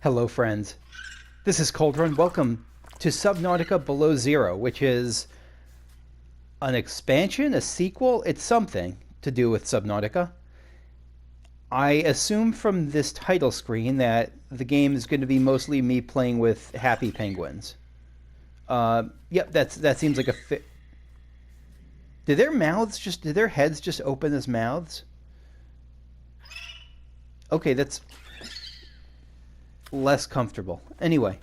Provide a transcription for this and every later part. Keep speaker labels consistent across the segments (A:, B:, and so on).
A: Hello, friends. This is Cold Run. Welcome to Subnautica Below Zero, which is an expansion, a sequel. It's something to do with Subnautica. I assume from this title screen that the game is going to be mostly me playing with happy penguins. Yep, that seems like a fit. Did their heads just open as mouths? Okay, that's less comfortable. Anyway,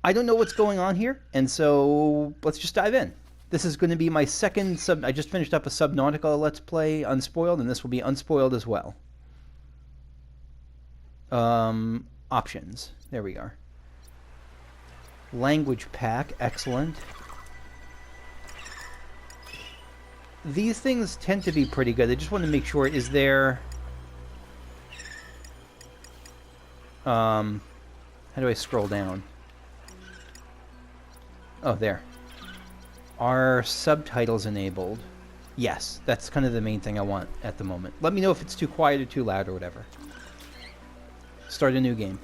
A: I don't know what's going on here, and so let's just dive in. This is going to be my second I just finished up a Subnautica Let's Play Unspoiled, and this will be Unspoiled as well. Options. There we are. Language pack. Excellent. These things tend to be pretty good. I just want to make sure, is there... how do I scroll down? Oh, there. Are subtitles enabled? Yes, that's kind of the main thing I want at the moment. Let me know if it's too quiet or too loud or whatever. Start a new game.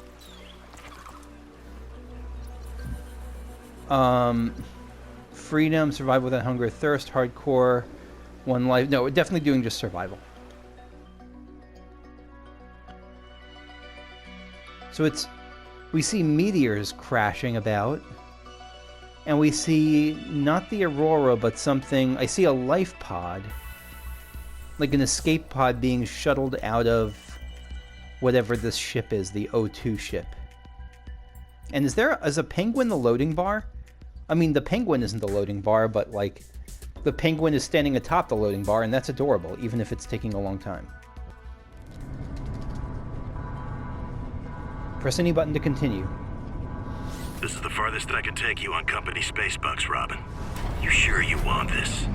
A: Freedom, survival without hunger, thirst, hardcore, one life. No, we're definitely doing just survival. So we see meteors crashing about, and we see not the Aurora, but something. I see a life pod, like an escape pod being shuttled out of whatever this ship is, the O2 ship. And is a penguin the loading bar? I mean, the penguin isn't the loading bar, but like the penguin is standing atop the loading bar, and that's adorable, even if it's taking a long time. Press any button to continue.
B: This is the farthest I can take you on company space bucks, Robin. You sure you want this?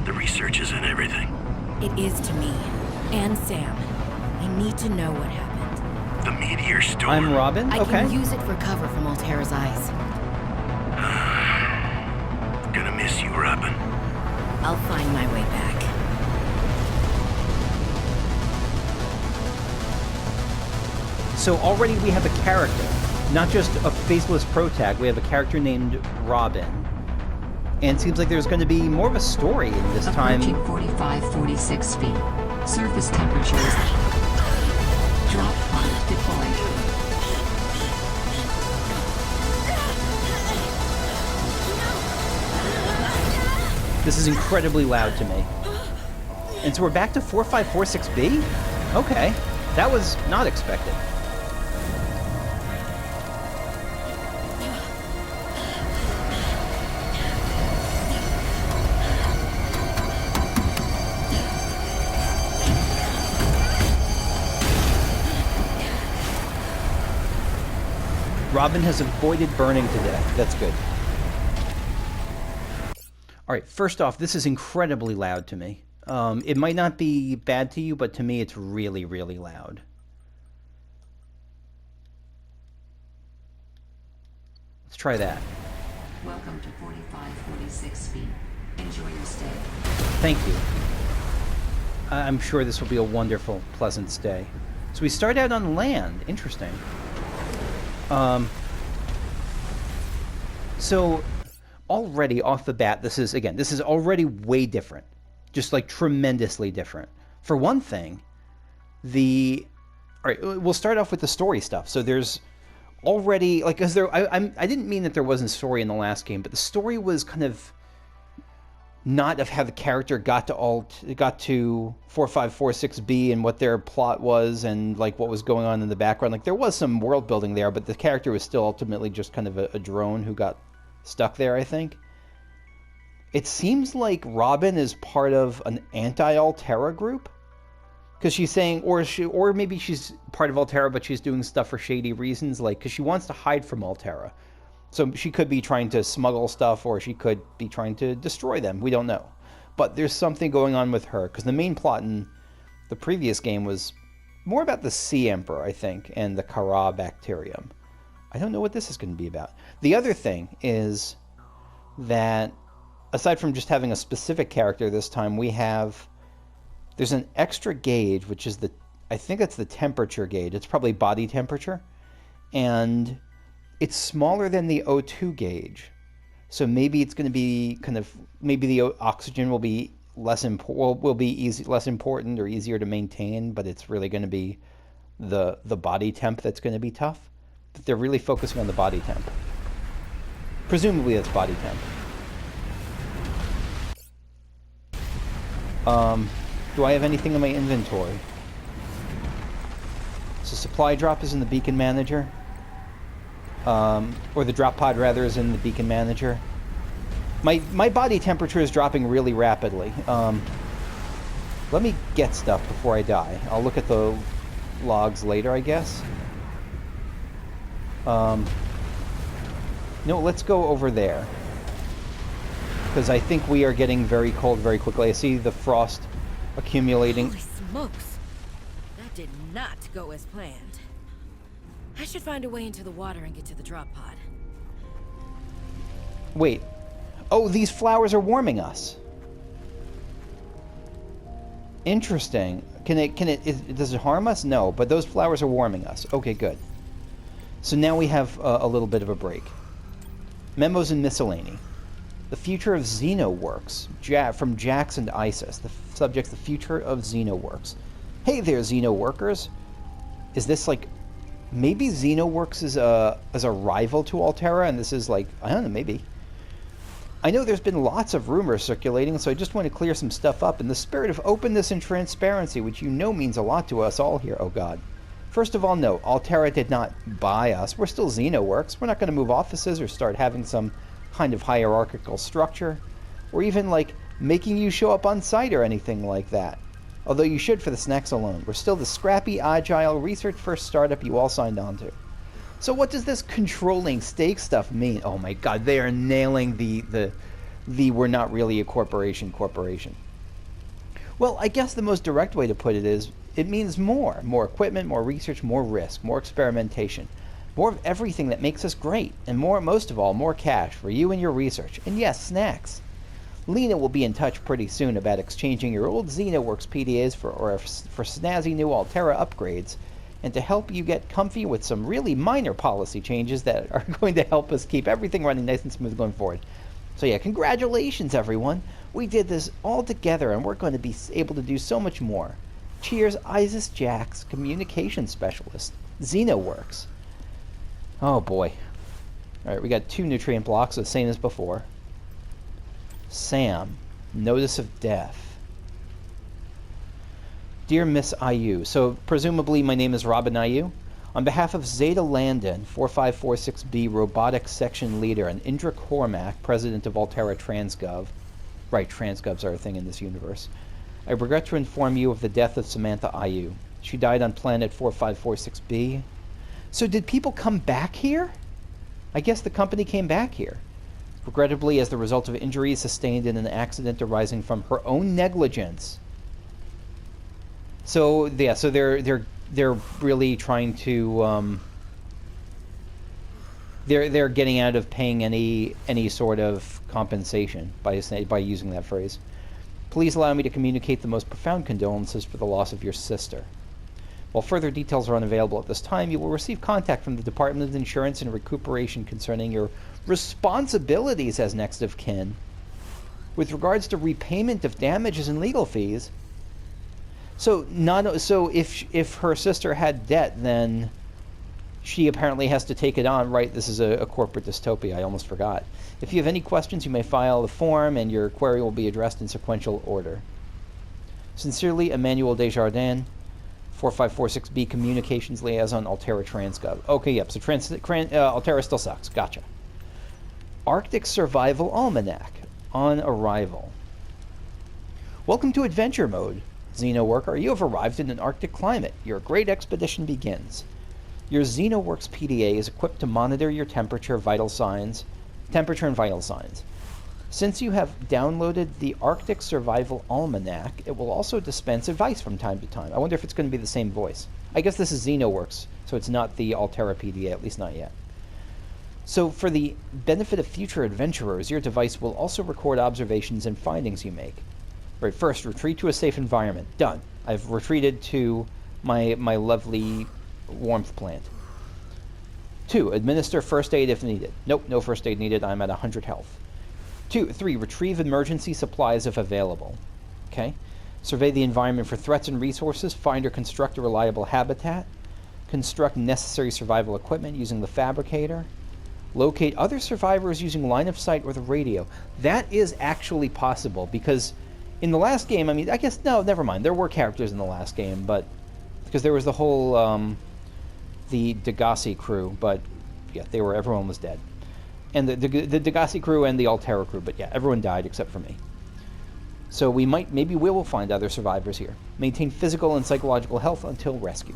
B: The research is in everything.
C: It is to me. And Sam. I need to know what happened.
B: The meteor storm.
A: I'm Robin?
C: I
A: Okay.
C: can use it for cover from Altera's eyes.
B: Gonna miss you, Robin.
C: I'll find my way back.
A: So already we have a character, not just a faceless protag. We have a character named Robin. And it seems like there's going to be more of a story in this time.
D: Approaching 45-46 feet. Surface temperatures. Drop pod deployed.
A: This is incredibly loud to me. And so we're back to 4546B? Okay. That was not expected. Robin has avoided burning to death. That's good. All right, first off, this is incredibly loud to me. It might not be bad to you, but to me it's really, really loud. Let's try that.
D: Welcome to 45-46 feet. Enjoy your stay.
A: Thank you. I'm sure this will be a wonderful, pleasant stay. So we start out on land. Interesting. So already off the bat, this is already way different. Just like tremendously different. For one thing, all right, we'll start off with the story stuff. So there's already, like, because I didn't mean that there wasn't story in the last game, but the story was kind of not of how the character got to 4546B and what their plot was and like what was going on in the background. Like there was some world building there, but the character was still ultimately just kind of a drone who got stuck there, I think. It seems like Robin is part of an anti-Altera group, because she's saying, or maybe she's part of Altera, but she's doing stuff for shady reasons, like because she wants to hide from Altera. So she could be trying to smuggle stuff, or she could be trying to destroy them. We don't know, but there's something going on with her, because the main plot in the previous game was more about the Sea Emperor, I think, and the Kara bacterium. I don't know what this is going to be about. The other thing is that, aside from just having a specific character this time, there's an extra gauge, which is I think that's the temperature gauge. It's probably body temperature. and it's smaller than the O2 gauge. So maybe it's going to be maybe the oxygen will be less less important or easier to maintain, but it's really going to be the body temp that's going to be tough. But they're really focusing on the body temp. Presumably that's body temp. Do I have anything in my inventory? So supply drop is in the beacon manager. Or the drop pod rather is in the beacon manager. My body temperature is dropping really rapidly. Let me get stuff before I die. I'll look at the logs later, I guess. No, let's go over there. Because I think we are getting very cold very quickly. I see the frost accumulating.
C: Holy smokes! That did not go as planned. I should find a way into the water and get to the drop pod.
A: Wait. Oh, these flowers are warming us. Interesting. Does it harm us? No, but those flowers are warming us. Okay, good. So now we have a little bit of a break. Memos and miscellany. The future of Xenoworks, from Jax and Isis. The subject, the future of Xenoworks. Hey there, Xenoworkers. Is this like... Maybe Xenoworks is a rival to Alterra, and this is like... I don't know, maybe. I know there's been lots of rumors circulating, so I just want to clear some stuff up in the spirit of openness and transparency, which you know means a lot to us all here, oh god. First of all, no, Alterra did not buy us. We're still Xenoworks. We're not going to move offices or start having some kind of hierarchical structure, or even like making you show up on site or anything like that. Although you should for the snacks alone. We're still the scrappy, agile, research-first startup you all signed on to. So what does this controlling stake stuff mean? Oh my god, they are nailing the we're not really a corporation. Well, I guess the most direct way to put it is, it means more. More equipment, more research, more risk, more experimentation. More of everything that makes us great. And most of all, more cash for you and your research. And yes, snacks. Lena will be in touch pretty soon about exchanging your old Xenoworks PDAs for snazzy new Alterra upgrades, and to help you get comfy with some really minor policy changes that are going to help us keep everything running nice and smooth going forward. So yeah, congratulations everyone. We did this all together and we're going to be able to do so much more. Cheers, Isis Jax, Communication Specialist, Xenoworks. Oh boy. Alright, we got 2 nutrient blocks, the same as before. Sam, Notice of Death. Dear Miss IU, so presumably my name is Robin IU. On behalf of Zeta Landon, 4546B Robotics Section Leader, and Indra Cormac, President of Alterra Transgov. Right, Transgovs are a thing in this universe. I regret to inform you of the death of Samantha IU. She died on planet 4546B. So did people come back here? I guess the company came back here. Regrettably, as the result of injuries sustained in an accident arising from her own negligence. So yeah, so they're really trying to they're getting out of paying any sort of compensation by using that phrase. Please allow me to communicate the most profound condolences for the loss of your sister. While further details are unavailable at this time, you will receive contact from the Department of Insurance and Recuperation concerning your responsibilities as next of kin. With regards to repayment of damages and legal fees, so if her sister had debt, then she apparently has to take it on, right? This is a corporate dystopia, I almost forgot. If you have any questions, you may file the form, and your query will be addressed in sequential order. Sincerely, Emmanuel Desjardins, 4546B Communications Liaison, Alterra Transgov. Okay, yep, so Alterra still sucks. Gotcha. Arctic Survival Almanac. On arrival. Welcome to Adventure Mode, Xenoworker. You have arrived in an Arctic climate. Your great expedition begins. Your Xenoworks PDA is equipped to monitor your temperature and vital signs. Since you have downloaded the Arctic Survival Almanac, it will also dispense advice from time to time. I wonder if it's going to be the same voice. I guess this is Xenoworks, so it's not the Alterra PDA, at least not yet. So for the benefit of future adventurers, your device will also record observations and findings you make. Right, first, retreat to a safe environment. Done. I've retreated to my lovely warmth plant. 2, administer first aid if needed. Nope, no first aid needed. I'm at 100 health. 3, retrieve emergency supplies if available. Okay. Survey the environment for threats and resources. Find or construct a reliable habitat. Construct necessary survival equipment using the fabricator. Locate other survivors using line of sight or the radio. That is actually possible, because in the last game, I mean, I guess, no, never mind. There were characters in the last game, but because there was the whole, the Degassi crew, but yeah, everyone was dead. And the Degassi crew and the Altera crew, but yeah, everyone died except for me. So maybe we will find other survivors here. Maintain physical and psychological health until rescue.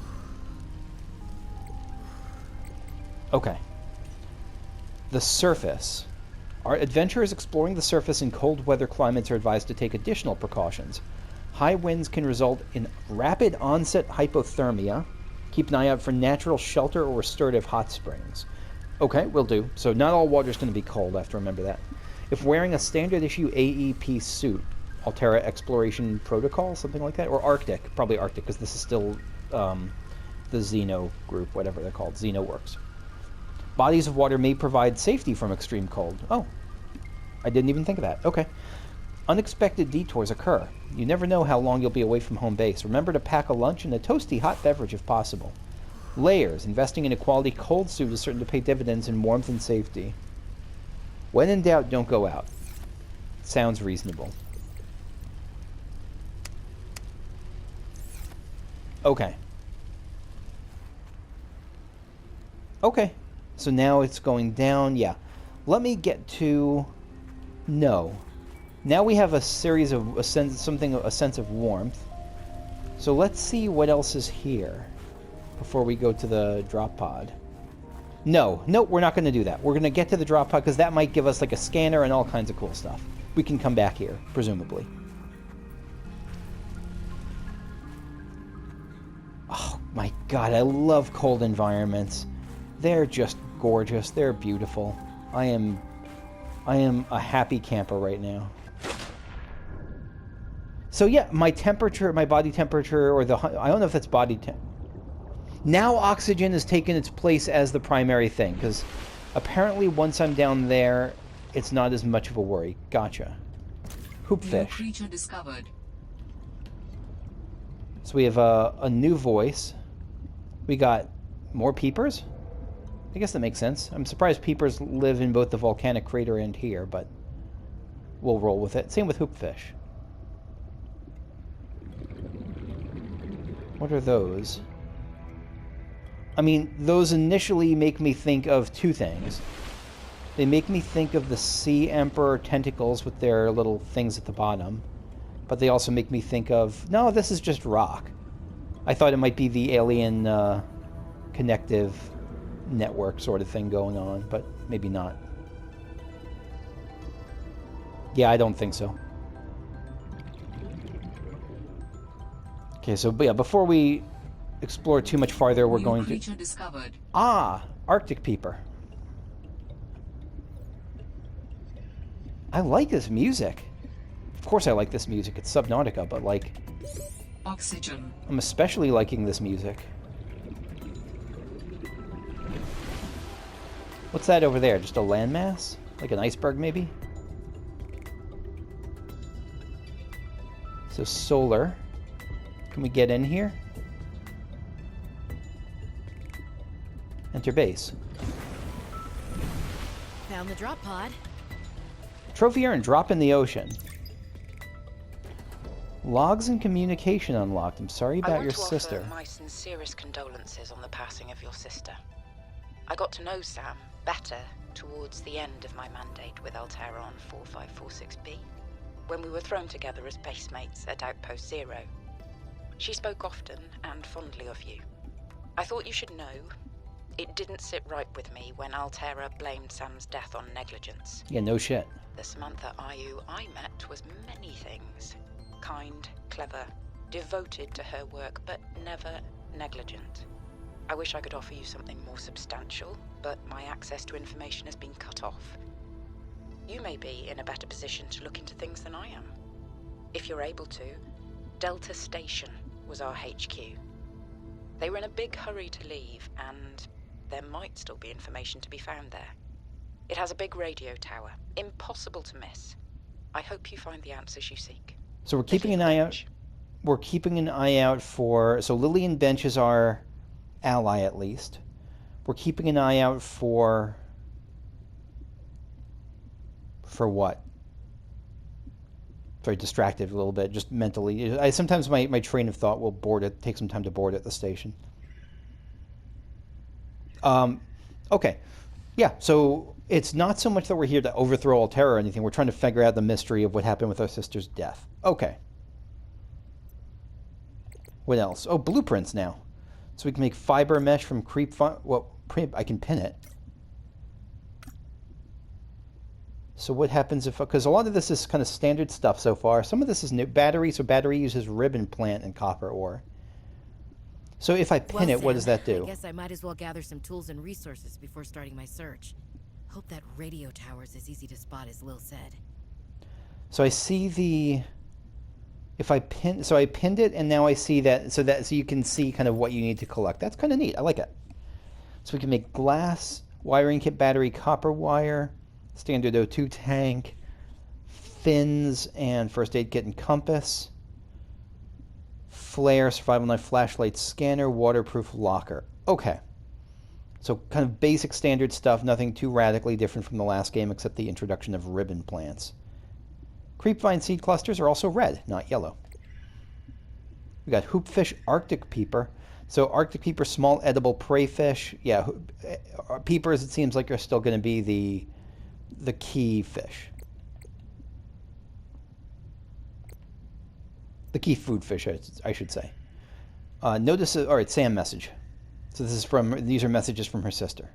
A: Okay. The surface. Our adventurers exploring the surface in cold weather climates are advised to take additional precautions. High winds can result in rapid onset hypothermia. Keep an eye out for natural shelter or restorative hot springs. Okay, will do. So not all water is going to be cold, I have to remember that. If wearing a standard issue AEP suit, Altera Exploration Protocol, something like that, or Arctic, probably Arctic, because this is still the Xeno group, whatever they're called, XenoWorks. Bodies of water may provide safety from extreme cold. Oh, I didn't even think of that. Okay. Unexpected detours occur. You never know how long you'll be away from home base. Remember to pack a lunch and a toasty hot beverage if possible. Layers. Investing in a quality cold suit is certain to pay dividends in warmth and safety. When in doubt, don't go out. Sounds reasonable. Okay. Okay. So now it's going down. Yeah. Let me get to... No. Now we have a series of... a sense of warmth. So let's see what else is here before we go to the drop pod. No, we're not going to do that. We're going to get to the drop pod because that might give us like a scanner and all kinds of cool stuff. We can come back here, presumably. Oh my god, I love cold environments. They're just gorgeous. They're beautiful. I am a happy camper right now. So yeah, my temperature, my body temperature, or I don't know if that's body temp. Now oxygen has taken its place as the primary thing, because apparently once I'm down there, it's not as much of a worry. Gotcha. Hoopfish.
D: New creature discovered.
A: So we have a new voice. We got more peepers? I guess that makes sense. I'm surprised peepers live in both the volcanic crater and here, but we'll roll with it. Same with hoopfish. What are those? I mean, those initially make me think of two things. They make me think of the Sea Emperor tentacles with their little things at the bottom. But they also make me think of... No, this is just rock. I thought it might be the alien connective network sort of thing going on, but maybe not. Yeah, I don't think so. Okay, so yeah, before we explore too much farther, we're going to...
D: Discovered.
A: Ah! Arctic Peeper. I like this music. Of course I like this music. It's Subnautica, but like...
D: Oxygen.
A: I'm especially liking this music. What's that over there? Just a landmass? Like an iceberg, maybe? So solar. Can we get in here? Enter base.
C: Found the drop pod.
A: Trophy urn, drop in the ocean. Logs and communication unlocked. I'm sorry about your sister.
E: I want to offer my sincerest condolences on the passing of your sister. I got to know Sam better towards the end of my mandate with Altera on 4546B, when we were thrown together as basemates at Outpost Zero. She spoke often and fondly of you. I thought you should know, it didn't sit right with me when Altera blamed Sam's death on negligence.
A: Yeah, no shit.
E: The Samantha Ayu I met was many things. Kind, clever, devoted to her work, but never negligent. I wish I could offer you something more substantial, but my access to information has been cut off. You may be in a better position to look into things than I am. If you're able to, Delta Station was our HQ. They were in a big hurry to leave, and there might still be information to be found there. It has a big radio tower, impossible to miss. I hope you find the answers you seek.
A: So we're keeping an eye out. We're keeping an eye out for... So Lillian Bench is our ally, at least. We're keeping an eye out for... For what? Very distracted a little bit, just mentally. Sometimes my train of thought will take some time to board at the station. Okay. Yeah, so it's not so much that we're here to overthrow Alterra or anything. We're trying to figure out the mystery of what happened with our sister's death. Okay. What else? Oh, blueprints now. So we can make fiber mesh from creep... Well, I can pin it. So what happens if... Because a lot of this is kind of standard stuff so far. Some of this is new. Battery, so battery uses ribbon plant and copper ore. So if I pin it,
C: Sam,
A: what does that do?
C: I guess I might as well gather some tools and resources before starting my search. Hope that radio tower's as easy to spot as Lil said.
A: So I see the... If I pin... So I pinned it, and now I see that... So you can see kind of what you need to collect. That's kind of neat. I like it. So we can make glass, wiring kit, battery, copper wire... Standard O2 tank, fins, and first aid kit and compass. Flare, survival knife, flashlight, scanner, waterproof locker. Okay. So kind of basic standard stuff, nothing too radically different from the last game except the introduction of ribbon plants. Creepvine seed clusters are also red, not yellow. We got hoopfish, Arctic peeper. So Arctic peeper, small edible prey fish. Yeah, peepers, it seems like, are still going to be the key fish. The key food fish, I should say. Notice, all right, Sam message. So these are messages from her sister.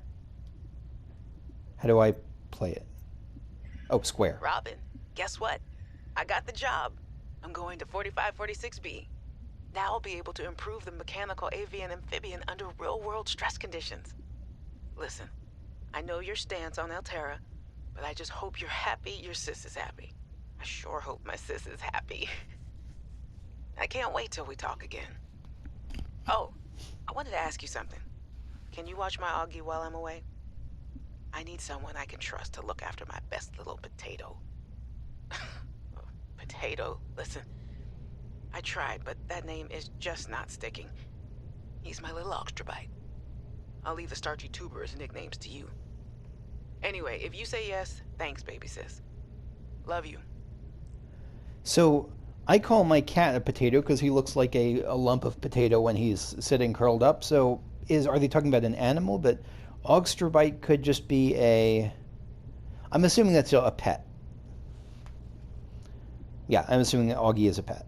A: How do I play it? Oh, square.
F: Robin, guess what? I got the job. I'm going to 4546B. Now I'll be able to improve the mechanical avian amphibian under real-world stress conditions. Listen, I know your stance on Alterra, but I just hope you're happy your sis is happy. I sure hope my sis is happy. I can't wait till we talk again. Oh, I wanted to ask you something. Can you watch my Augie while I'm away? I need someone I can trust to look after my best little potato. Potato, listen. I tried, but that name is just not sticking. He's my little oxtrabite. I'll leave the starchy tubers nicknames to you. Anyway, if you say yes, thanks, baby sis. Love you.
A: So I call my cat a potato because he looks like a lump of potato when he's sitting curled up. So are they talking about an animal? But Ogstrobite could just be I'm assuming that's a pet. Yeah, I'm assuming that Augie is a pet.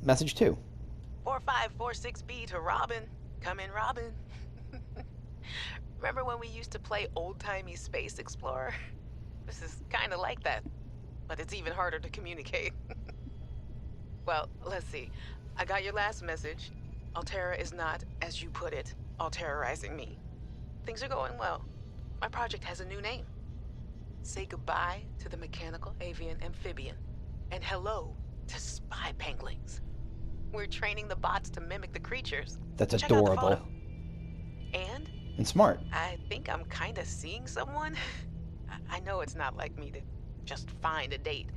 A: Message 2.
F: 4546B to Robin. Come in, Robin. Remember when we used to play old-timey Space Explorer? This is kind of like that, but it's even harder to communicate. Well, let's see. I got your last message. Alterra is not, as you put it, Alterrorizing me. Things are going well. My project has a new name. Say goodbye to the mechanical avian amphibian, and hello to spy penguins. We're training the bots to mimic the creatures.
A: That's
F: Check out the
A: adorable.
F: photo. And
A: smart.
F: I think I'm kind of seeing someone. I know it's not like me to just find a date,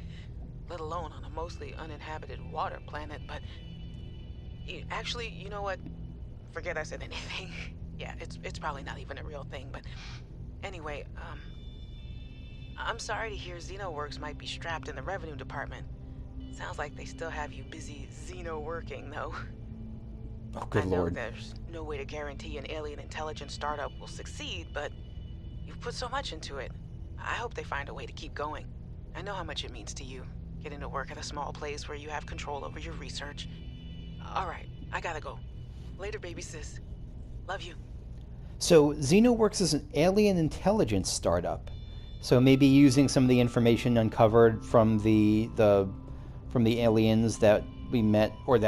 F: let alone on a mostly uninhabited water planet, but actually, you know what? Forget I said anything. Yeah, it's probably not even a real thing, but anyway, I'm sorry to hear XenoWorks might be strapped in the revenue department. Sounds like they still have you busy Xeno working, though.
A: Oh, good
F: I know
A: lord.
F: there's no way to guarantee an alien intelligence startup will succeed, but you've put so much into it. I hope they find a way to keep going. I know how much it means to you, getting to work at a small place where you have control over your research. All right, I gotta go. Later, baby sis. Love you.
A: So XenoWorks is an alien intelligence startup. So maybe using some of the information uncovered from the aliens that we met, or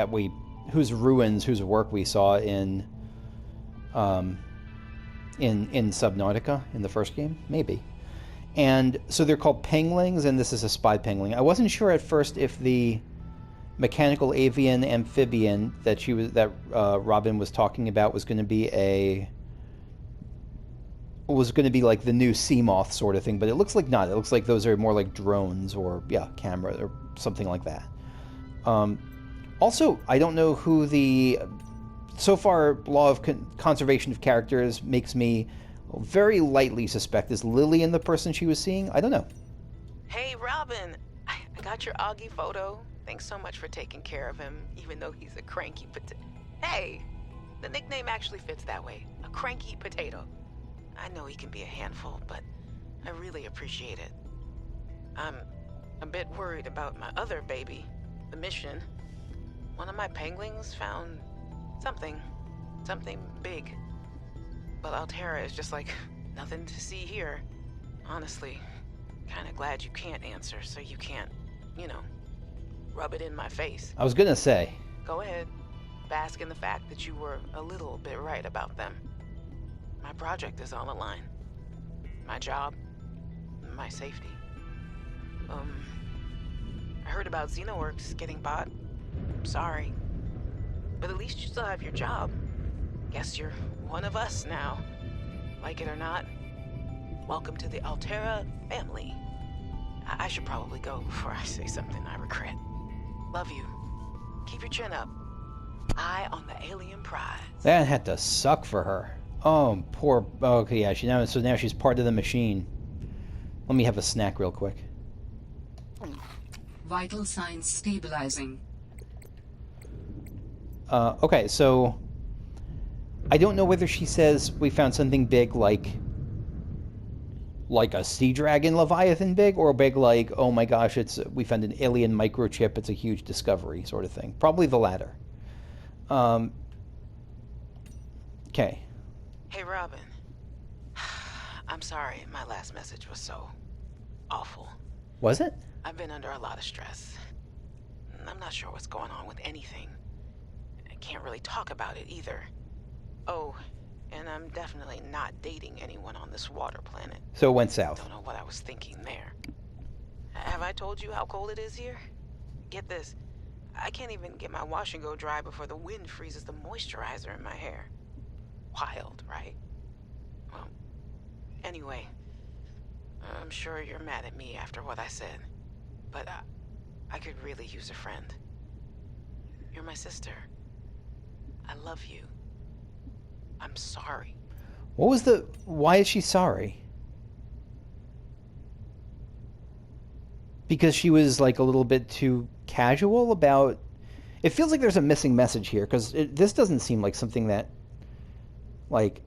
A: whose work we saw in Subnautica in the first game, maybe. And so they're called penglings, and this is a spy pengling. I wasn't sure at first if the mechanical avian amphibian that Robin was talking about was going to be was going to be like the new sea moth sort of thing, but it looks like not. It looks like those are more like drones or, yeah, camera or something like that. Also, I don't know who the... So far, law of conservation of characters makes me very lightly suspect. Is Lillian the person she was seeing? I don't know.
F: Hey, Robin. I got your Augie photo. Thanks so much for taking care of him, even though he's a cranky potato. Hey, the nickname actually fits that way. A cranky potato. I know he can be a handful, but I really appreciate it. I'm a bit worried about my other baby, the mission. One of my penguins found something big. But Altera is just like, nothing to see here. Honestly, kinda glad you can't answer, so you can't, rub it in my face.
A: I was gonna say.
F: Go ahead. Bask in the fact that you were a little bit right about them. My project is on the line. My job, my safety. I heard about Xenoworks getting bought. Sorry. But at least you still have your job. Guess you're one of us now. Like it or not, welcome to the Altera family. I should probably go before I say something I regret. Love you. Keep your chin up. Eye on the alien prize.
A: That had to suck for her. Oh, poor... Okay, yeah, so now she's part of the machine. Let me have a snack real quick.
D: Vital signs stabilizing.
A: Okay, so... I don't know whether she says we found something big like a sea dragon leviathan big, or big like, oh my gosh, we found an alien microchip, it's a huge discovery sort of thing. Probably the latter. Okay.
F: Hey, Robin. I'm sorry my last message was so awful.
A: Was it?
F: I've been under a lot of stress. I'm not sure what's going on with anything. I can't really talk about it either. Oh, and I'm definitely not dating anyone on this water planet.
A: So it went south.
F: Don't know what I was thinking there. Have I told you how cold it is here? Get this. I can't even get my wash and go dry before the wind freezes the moisturizer in my hair. Wild, right? Well, anyway, I'm sure you're mad at me after what I said, but I could really use a friend. You're my sister. I love you. I'm sorry.
A: What was the... Why is she sorry? Because she was, like, a little bit too casual about... It feels like there's a missing message here, because this doesn't seem like something that, like,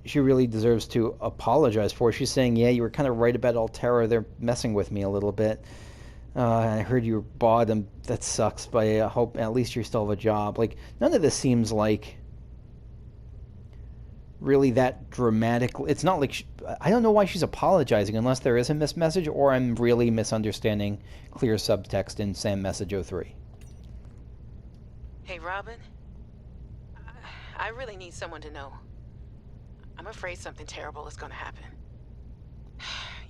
A: she really deserves to apologize for. She's saying, yeah, you were kind of right about Altera. They're messing with me a little bit. I heard you were bought, and that sucks, but I hope at least you still have a job. Like, none of this seems like really that dramatic. It's not like I don't know why she's apologizing unless there is a missed message, or I'm really misunderstanding clear subtext in Sam Message 03.
F: Hey, Robin. I really need someone to know. I'm afraid something terrible is gonna happen.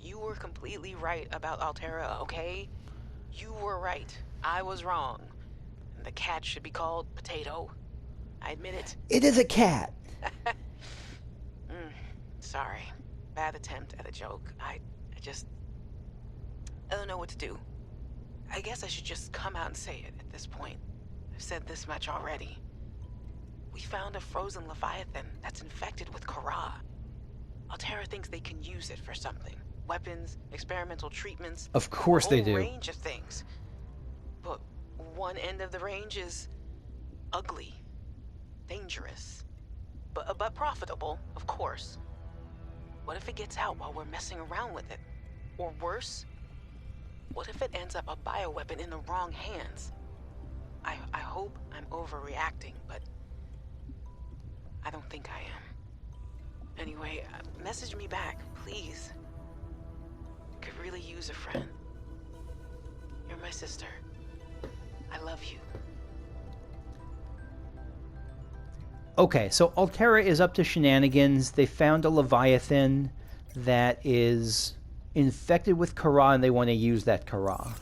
F: You were completely right about Altera, okay? You were right. I was wrong. The cat should be called Potato. I admit it.
A: It is a cat.
F: Sorry. Bad attempt at a joke. I don't know what to do. I guess I should just come out and say it at this point. I've said this much already. We found a frozen leviathan that's infected with Kara. Altera thinks they can use it for something. Weapons, experimental treatments.
A: Of course they do.
F: A whole range of things. But one end of the range is ugly, dangerous, but profitable, of course. What if it gets out while we're messing around with it? Or worse, what if it ends up a bioweapon in the wrong hands? I hope I'm overreacting, but I don't think I am. Anyway, message me back, please. Could really use a friend. You're my sister. I love you.
A: Okay, so Altera is up to shenanigans. They found a Leviathan that is infected with Kara, and they want to use that Kara.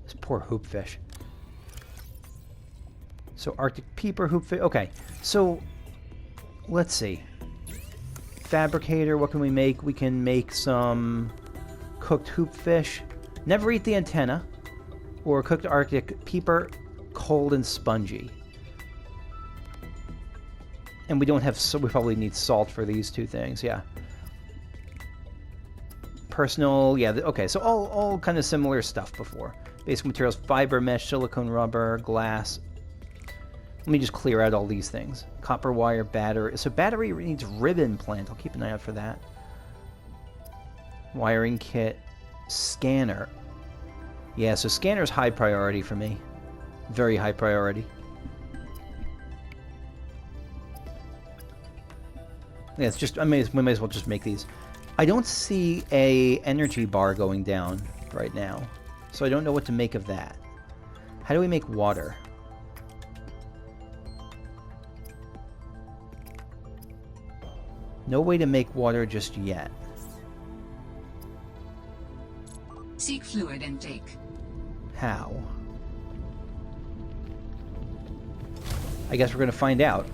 A: This poor hoopfish. So Arctic Peeper, hoopfish. Okay, so let's see. fabricator. What can we make? We can make some cooked hoop fish. Never eat the antenna. Or cooked Arctic peeper, cold and spongy. And we don't have, so we probably need salt for these two things, yeah. Personal, yeah, okay, so all kind of similar stuff before. Basic materials, fiber mesh, silicone rubber, glass. Let me just clear out all these things. Copper wire, battery. So battery needs ribbon plant. I'll keep an eye out for that. Wiring kit, scanner. Yeah, so scanner's high priority for me. Very high priority. Yeah, it's just, we might as well just make these. I don't see a energy bar going down right now, so I don't know what to make of that. How do we make water? No way to make water just yet.
D: Seek fluid intake.
A: How? I guess we're going to find out.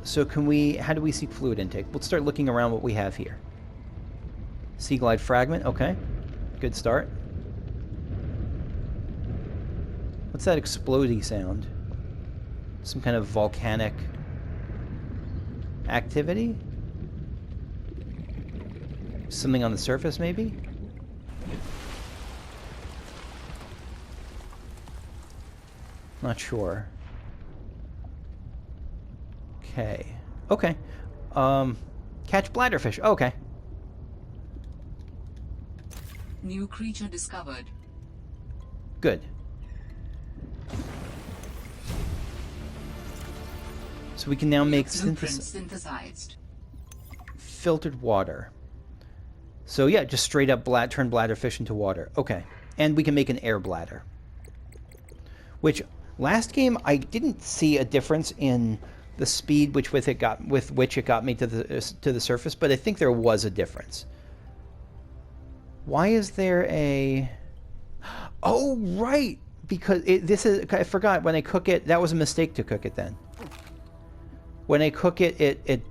A: So can we, how do we seek fluid intake? Let's start looking around what we have here. Sea glide fragment, okay. Good start. What's that explodey sound? Some kind of volcanic activity? Something on the surface, maybe? Not sure. Okay. Okay. Catch bladderfish. Okay.
D: New creature discovered.
A: Good. So we can now make
D: synthesized.
A: Filtered water. So yeah, just straight up turn bladderfish into water. Okay. And we can make an air bladder. Which last game I didn't see a difference in the speed with which it got me to the surface, but I think there was a difference. Why is there a? Oh right, because I forgot when I cook it. That was a mistake to cook it then. When I cook it, it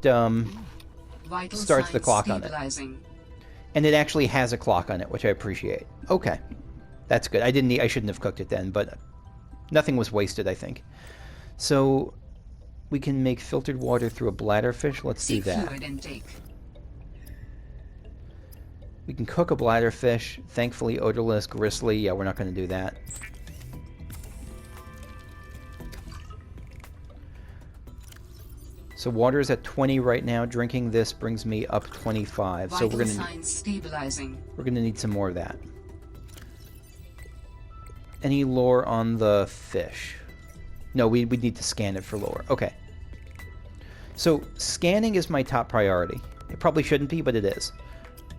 A: starts the clock on it, and it actually has a clock on it, which I appreciate. Okay, that's good. I shouldn't have cooked it then, but nothing was wasted, I think. So we can make filtered water through a bladderfish. Let's do that. We can cook a bladderfish. Thankfully, odorless, gristly. Yeah, we're not going to do that. So water is at 20 right now. Drinking this brings me up 25. So we're going to need some more of that. Any lore on the fish? No, we need to scan it for lore. Okay. So scanning is my top priority. It probably shouldn't be, but it is.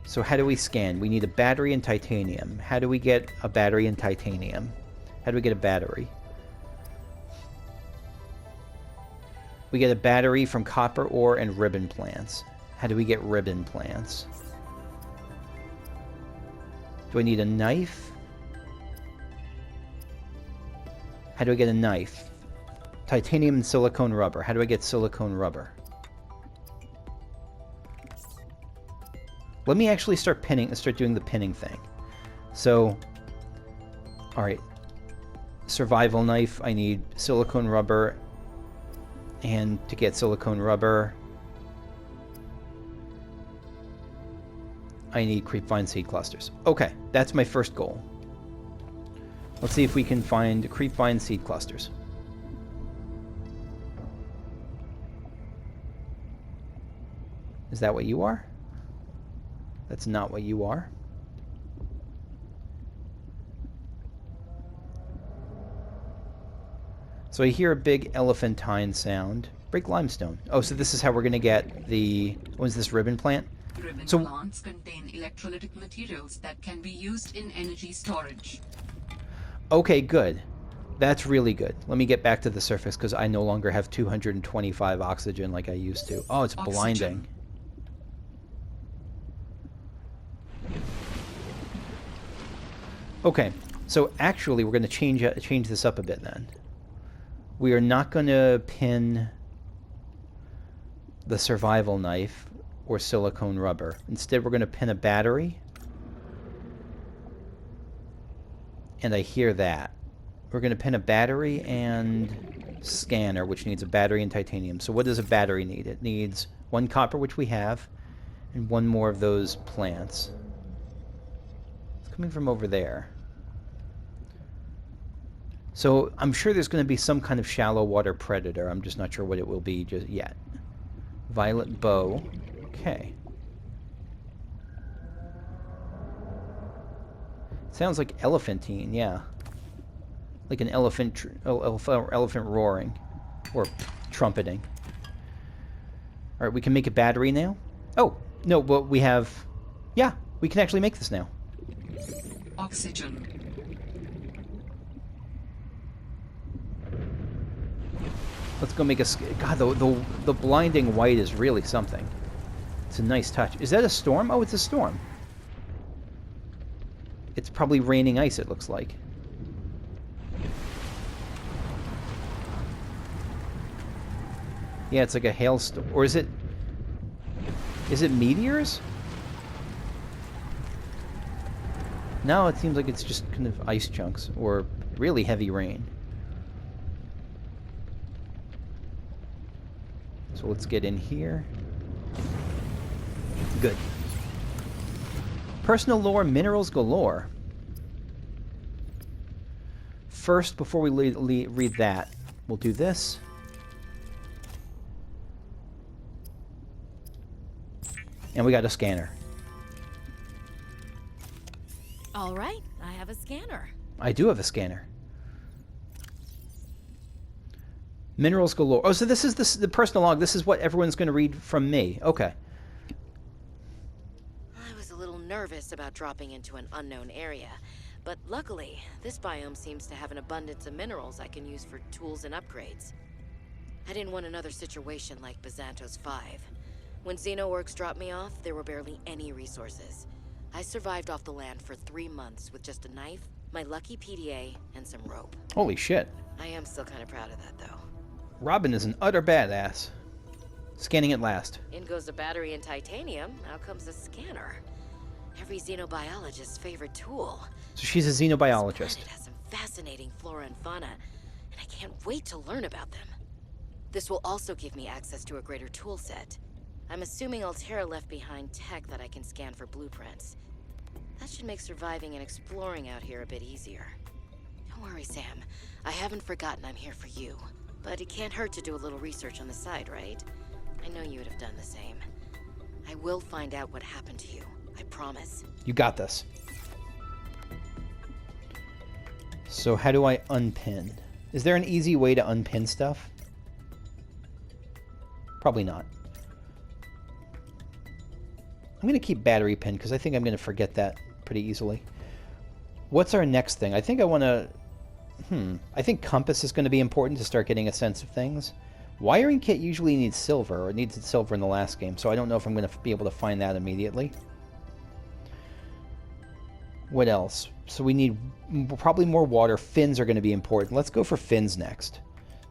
A: So how do we scan? We need a battery and titanium. How do we get a battery and titanium? How do we get a battery? We get a battery from copper ore and ribbon plants. How do we get ribbon plants? Do I need a knife? How do I get a knife? Titanium and silicone rubber. How do I get silicone rubber? Let me actually start doing the pinning thing. So, alright. Survival knife, I need silicone rubber. And to get silicone rubber, I need creepvine seed clusters. Okay, that's my first goal. Let's see if we can find creepvine seed clusters. Is that what you are? That's not what you are. So I hear a big elephantine sound. Break limestone. Oh, so this is how we're going to get the... What is this, ribbon plant?
D: Ribbon plants contain electrolytic materials that can be used in energy storage.
A: Okay, good. That's really good. Let me get back to the surface because I no longer have 225 oxygen like I used to. Oh, it's blinding. Okay, so actually we're going to change this up a bit then. We are not going to pin the survival knife or silicone rubber. Instead, we're going to pin a battery. And I hear that. We're going to pin a battery and scanner, which needs a battery and titanium. So what does a battery need? It needs 1 copper, which we have, and 1 more of those plants. It's coming from over there. So I'm sure there's going to be some kind of shallow water predator. I'm just not sure what it will be just yet. Violet bow. Okay. Sounds like elephantine, yeah. Like an elephant roaring. Or trumpeting. Alright, we can make a battery now? Oh, no, but we have... Yeah, we can actually make this now.
D: Oxygen.
A: Let's go make a... God, the blinding white is really something. It's a nice touch. Is that a storm? Oh, it's a storm. It's probably raining ice, it looks like. Yeah, it's like a hailstorm. Or is it... Is it meteors? No, it seems like it's just kind of ice chunks. Or really heavy rain. So let's get in here. Good. Personal lore, minerals galore. First, before we read that, we'll do this. And we got a scanner.
C: All right, I have a scanner.
A: I do have a scanner. Minerals galore. Oh, so this is the personal log. This is what everyone's going to read from me. Okay.
C: I was a little nervous about dropping into an unknown area, but luckily, this biome seems to have an abundance of minerals I can use for tools and upgrades. I didn't want another situation like Bazantos 5. When Xenoworks dropped me off, there were barely any resources. I survived off the land for 3 months with just a knife, my lucky PDA, and some rope.
A: Holy shit.
C: I am still kind of proud of that, though.
A: Robin is an utter badass. Scanning at last.
C: In goes the battery and titanium, out comes a scanner. Every xenobiologist's favorite tool.
A: So she's a xenobiologist.
C: This planet has some fascinating flora and fauna, and I can't wait to learn about them. This will also give me access to a greater tool set. I'm assuming Altera left behind tech that I can scan for blueprints. That should make surviving and exploring out here a bit easier. Don't worry, Sam. I haven't forgotten I'm here for you. But it can't hurt to do a little research on the side, right? I know you would have done the same. I will find out what happened to you. I promise.
A: You got this. So how do I unpin? Is there an easy way to unpin stuff? Probably not. I'm going to keep battery pin because I think I'm going to forget that pretty easily. What's our next thing? I think I want to... I think compass is going to be important to start getting a sense of things. Wiring kit usually needs silver, or it needs silver in the last game, so I don't know if I'm going to be able to find that immediately. What else? So we need probably more water. Fins are going to be important. Let's go for fins next.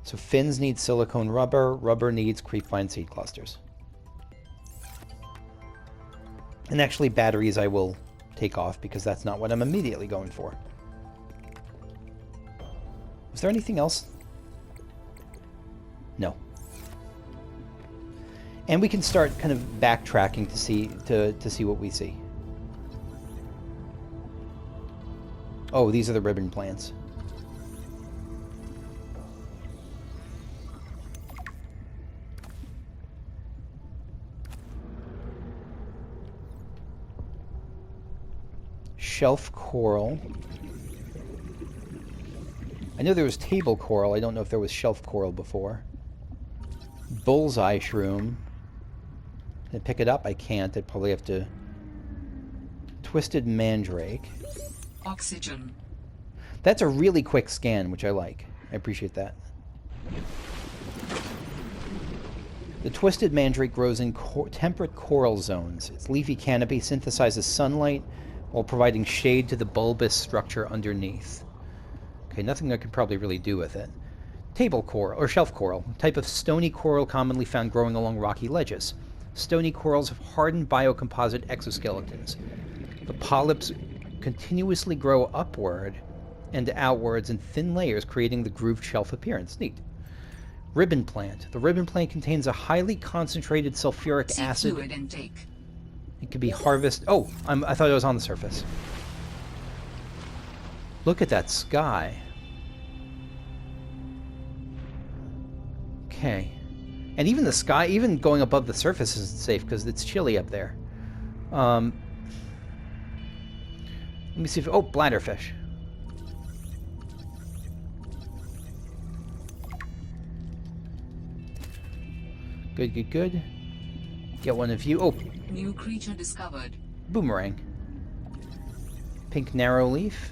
A: So fins need silicone rubber. Rubber needs creepvine seed clusters. And actually batteries I will take off because that's not what I'm immediately going for. Is there anything else? No. And we can start kind of backtracking to see what we see. Oh, these are the ribbon plants. Shelf coral. I know there was table coral. I don't know if there was shelf coral before. Bullseye shroom. Can I pick it up? I can't. I'd probably have to... Twisted mandrake.
D: Oxygen.
A: That's a really quick scan, which I like. I appreciate that. The twisted mandrake grows in temperate coral zones. Its leafy canopy synthesizes sunlight while providing shade to the bulbous structure underneath. Okay, nothing I could probably really do with it. Table coral, or shelf coral, a type of stony coral commonly found growing along rocky ledges. Stony corals have hardened biocomposite exoskeletons. The polyps continuously grow upward and outwards in thin layers, creating the grooved shelf appearance. Neat. Ribbon plant. The ribbon plant contains a highly concentrated sulfuric acid.
D: Fluid intake.
A: It can be harvested. Oh, I thought it was on the surface. Look at that sky. Okay. And even the sky, even going above the surface isn't safe because it's chilly up there. Let me see if... Oh, bladderfish. Good, good, good. Get one of you. Oh,
D: New creature discovered.
A: boomerang. Pink narrow leaf.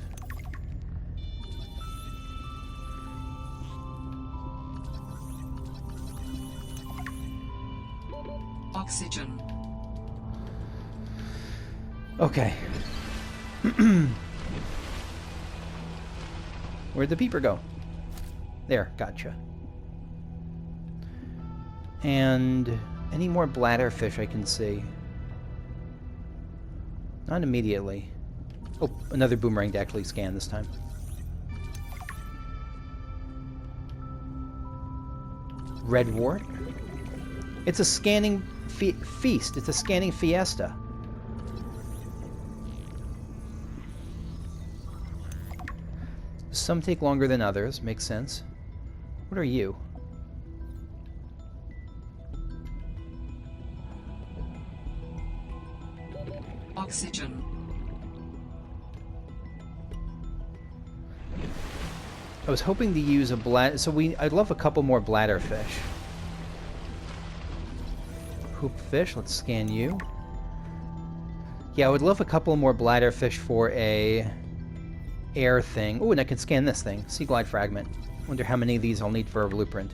D: Oxygen.
A: Okay. Where'd the beeper go? There, gotcha. And any more bladderfish I can see? Not immediately. Oh, another boomerang to actually scan this time. Redwort. It's a scanning feast. It's a scanning fiesta. Some take longer than others. Makes sense. What are you?
D: Oxygen.
A: I was hoping to use a bladder. So I'd love a couple more bladderfish. Hoopfish. Let's scan you. Yeah, I would love a couple more bladderfish for a air thing. Oh, and I can scan this thing. Sea glide fragment. Wonder how many of these I'll need for a blueprint.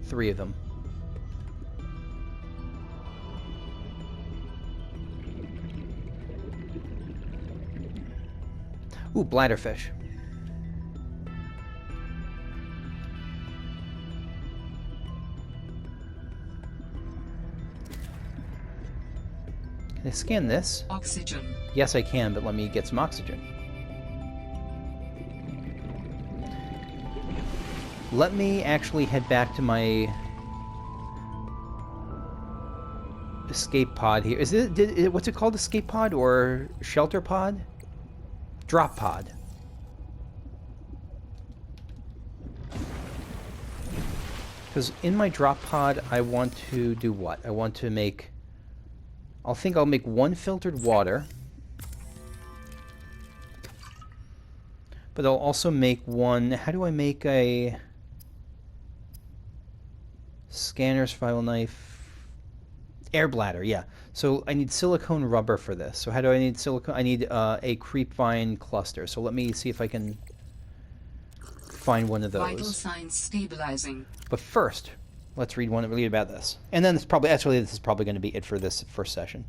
A: 3 of them. Ooh, bladderfish. Can I scan this?
D: Oxygen.
A: Yes, I can, but let me get some oxygen. Let me actually head back to my escape pod here. Is it what's it called? Escape pod or shelter pod? Drop pod. Because in my drop pod, I want to do what? I want to make... I'll make 1 filtered water. But I'll also make 1... How do I make a... Scanner, survival knife... Air bladder, yeah. So I need silicone rubber for this. So how do I need silicone? I need a creepvine cluster. So let me see if I can find one of those.
D: Vital signs stabilizing.
A: But first, let's read about this. And then this is probably going to be it for this first session.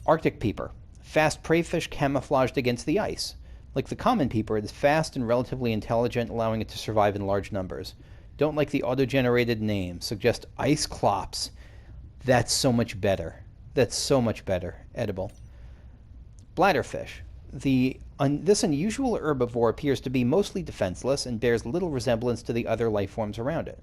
A: Arctic peeper. Fast prey fish camouflaged against the ice. Like the common peeper, it is fast and relatively intelligent, allowing it to survive in large numbers. Don't like the auto-generated name. Suggest ice clops. That's so much better. That's so much better. Edible. Bladderfish. This unusual herbivore appears to be mostly defenseless and bears little resemblance to the other life forms around it.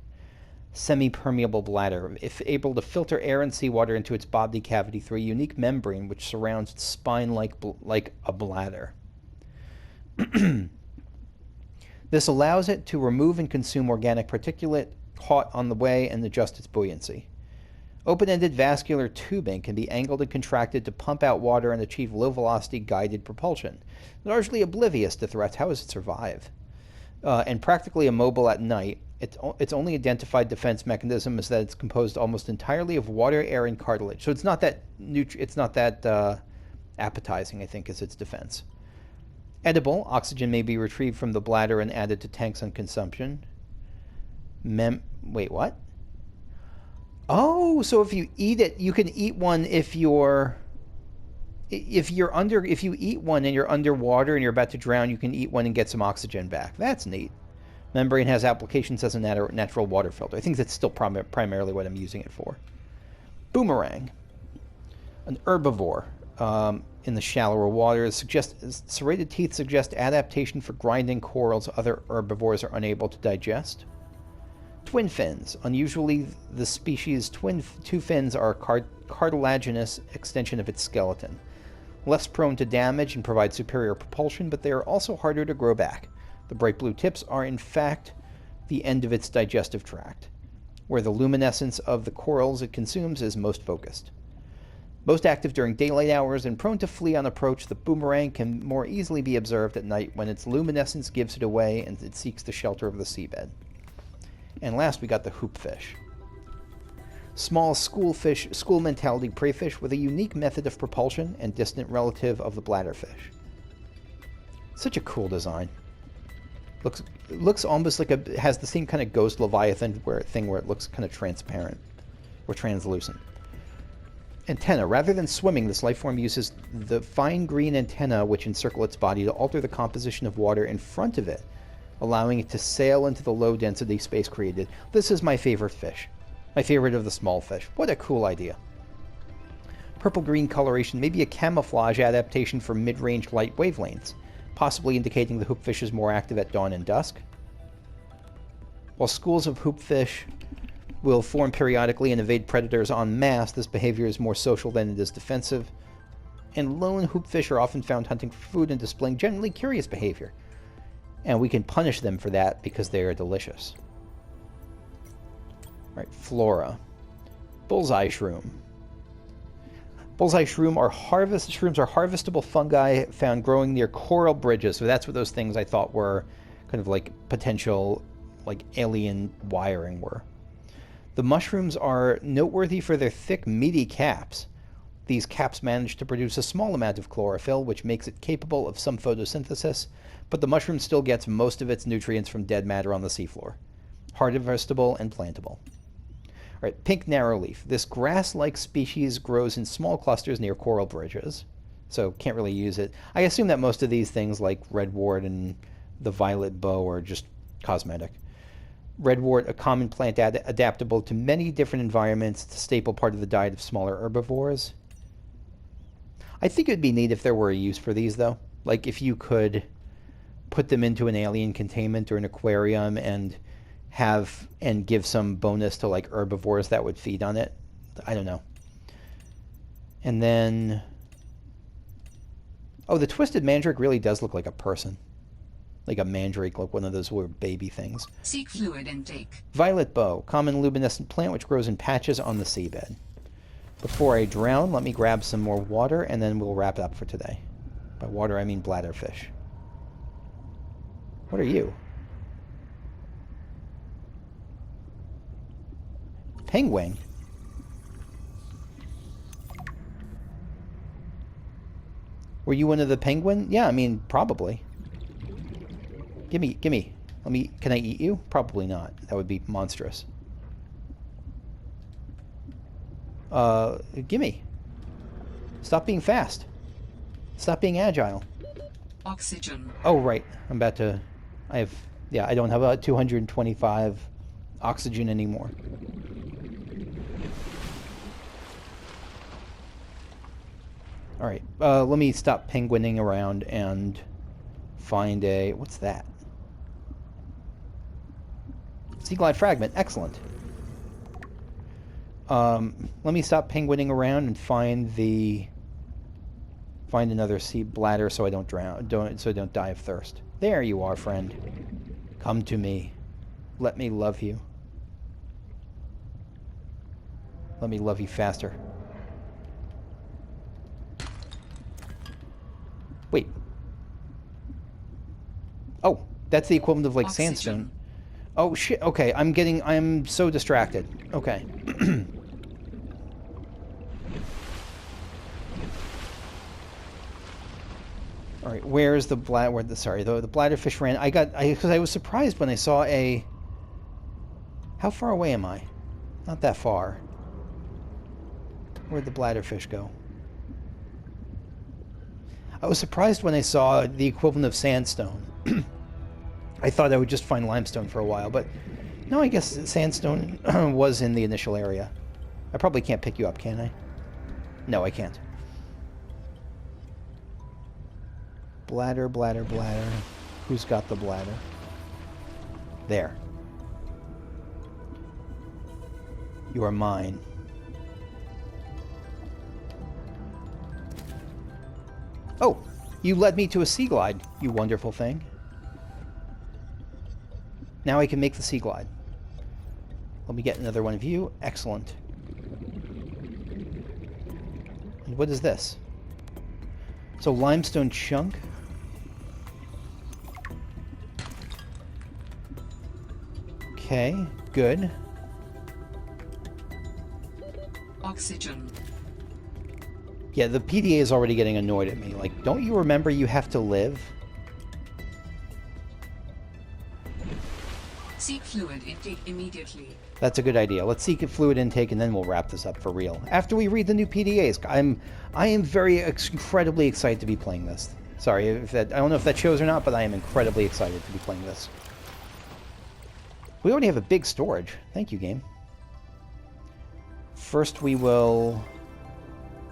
A: Semi-permeable bladder. If able to filter air and seawater into its body cavity through a unique membrane which surrounds its spine like a bladder. This allows it to remove and consume organic particulate caught on the way and adjust its buoyancy. Open-ended vascular tubing can be angled and contracted to pump out water and achieve low-velocity guided propulsion. Largely oblivious to threats, how does it survive? And practically immobile at night, its only identified defense mechanism is that it's composed almost entirely of water, air, and cartilage. So it's not that appetizing, I think, is its defense. Edible, oxygen may be retrieved from the bladder and added to tanks on consumption. Wait, what? Oh, so if you eat it, you can eat one if you eat one and you're underwater and you're about to drown, you can eat one and get some oxygen back. That's neat. Membrane has applications as a natural water filter. I think that's still primarily what I'm using it for. Boomerang. An herbivore in the shallower waters. Serrated teeth suggest adaptation for grinding corals other herbivores are unable to digest. Twin fins. Unusually, the species' two fins are a cartilaginous extension of its skeleton. Less prone to damage and provide superior propulsion, but they are also harder to grow back. The bright blue tips are, in fact, the end of its digestive tract, where the luminescence of the corals it consumes is most focused. Most active during daylight hours and prone to flee on approach, the boomerang can more easily be observed at night when its luminescence gives it away and it seeks the shelter of the seabed. And last, we got the hoopfish. Small school mentality preyfish with a unique method of propulsion and distant relative of the bladderfish. Such a cool design. Looks almost like has the same kind of ghost leviathan thing where it looks kind of transparent or translucent. Antenna. Rather than swimming, this life form uses the fine green antenna which encircle its body to alter the composition of water in front of it, allowing it to sail into the low density space created. This is my favorite fish. My favorite of the small fish. What a cool idea. Purple-green coloration may be a camouflage adaptation for mid-range light wavelengths, possibly indicating the hoopfish is more active at dawn and dusk. While schools of hoopfish will form periodically and evade predators en masse, this behavior is more social than it is defensive, and lone hoopfish are often found hunting for food and displaying generally curious behavior. And we can punish them for that because they are delicious. Right, flora. Bullseye shroom. Bullseye shroom are shrooms are harvestable fungi found growing near coral bridges. So that's what those things I thought were kind of like potential like alien wiring were. The mushrooms are noteworthy for their thick, meaty caps. These caps manage to produce a small amount of chlorophyll, which makes it capable of some photosynthesis, but the mushroom still gets most of its nutrients from dead matter on the seafloor. Harvestable and plantable. All right, pink narrowleaf. This grass-like species grows in small clusters near coral bridges, so can't really use it. I assume that most of these things like redwort and the violet bow are just cosmetic. Redwort, a common plant adaptable to many different environments. It's a staple part of the diet of smaller herbivores. I think it would be neat if there were a use for these, though. Like if you could put them into an alien containment or an aquarium and give some bonus to like herbivores that would feed on it. I don't know. And then, oh, the twisted mandrake really does look like a person. Like a mandrake, like one of those little baby things.
D: Seek fluid intake.
A: Violet bow, common luminescent plant which grows in patches on the seabed. Before I drown, let me grab some more water and then we'll wrap it up for today. By water, I mean bladderfish. What are you? Penguin? Were you one of the penguin? Yeah, I mean, probably. Gimme. Can I eat you? Probably not. That would be monstrous. Gimme. Stop being fast. Stop being agile.
D: Oxygen.
A: Oh, right. I don't have about 225 oxygen anymore. All right. Let me stop penguining around and find a... What's that? Sea glide fragment. Excellent. Let me stop penguining around and find another sea bladder so I don't drown. So I don't die of thirst. There you are, friend. Come to me. Let me love you. Let me love you faster. Wait. Oh, that's the equivalent of like
D: Oxygen.
A: sandstone. Oh shit, okay, I'm so distracted. Okay. Alright, where's the the bladderfish ran. Because I was surprised when I saw a... How far away am I? Not that far. Where'd the bladderfish go? I was surprised when I saw the equivalent of sandstone. I thought I would just find limestone for a while, but no, I guess sandstone was in the initial area. I probably can't pick you up, can I? No, I can't. Bladder, bladder, bladder. Who's got the bladder? There. You are mine. Oh, you led me to a sea glide, you wonderful thing. Now I can make the sea glide. Let me get another one of you. Excellent. And what is this? So limestone chunk. Okay, good.
D: Oxygen.
A: Yeah, the PDA is already getting annoyed at me. Like, don't you remember you have to live?
D: Seek fluid intake immediately.
A: That's a good idea. Let's seek a fluid intake and then we'll wrap this up for real. After we read the new PDAs, I am very incredibly excited to be playing this. Sorry, if that, I don't know if that shows or not, but I am incredibly excited to be playing this. We already have a big storage. Thank you, game. First we will...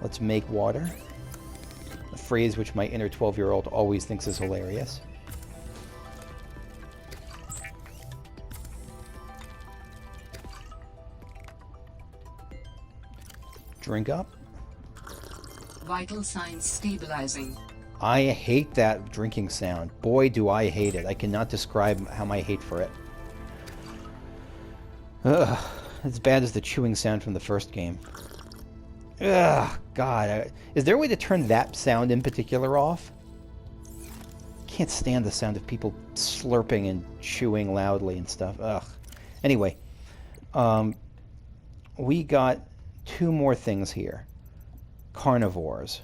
A: Let's make water. A phrase which my inner 12-year-old always thinks is hilarious. Drink up.
D: Vital signs stabilizing.
A: I hate that drinking sound. Boy, do I hate it. I cannot describe how my hate for it. Ugh. As bad as the chewing sound from the first game. Ugh, God. Is there a way to turn that sound in particular off? Can't stand the sound of people slurping and chewing loudly and stuff. Ugh. Anyway. We got 2 more things here. Carnivores.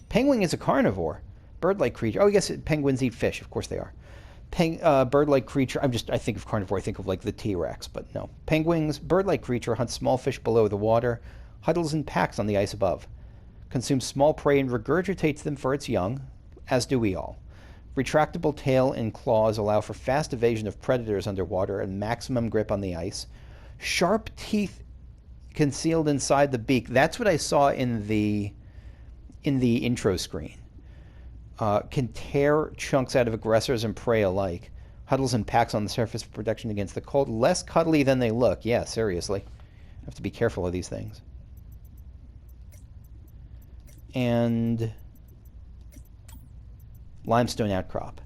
A: Penguin is a carnivore. Bird-like creature. Oh, yes, penguins eat fish. Of course they are. Bird-like creature. I think of carnivore. I think of like the T-Rex, but no. Penguins. Bird-like creature hunts small fish below the water. Huddles in packs on the ice above. Consumes small prey and regurgitates them for its young, as do we all. Retractable tail and claws allow for fast evasion of predators underwater and maximum grip on the ice. Sharp teeth concealed inside the beak. That's what I saw in the intro screen. Can tear chunks out of aggressors and prey alike. Huddles in packs on the surface for protection against the cold. Less cuddly than they look. Yeah, seriously. I have to be careful of these things. And limestone outcrop.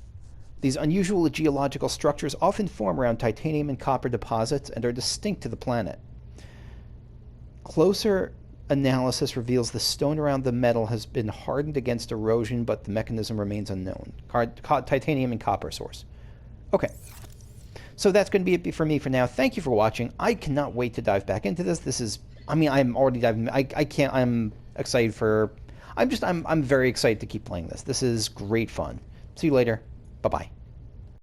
A: These unusual geological structures often form around titanium and copper deposits and are distinct to the planet. Closer analysis reveals the stone around the metal has been hardened against erosion, but the mechanism remains unknown. Titanium and copper source. Okay. So that's going to be it for me for now. Thank you for watching. I cannot wait to dive back into this. This is, I mean, I'm already diving. I can't, I'm excited for, I'm very excited to keep playing this. This is great fun. See you later. Bye-bye.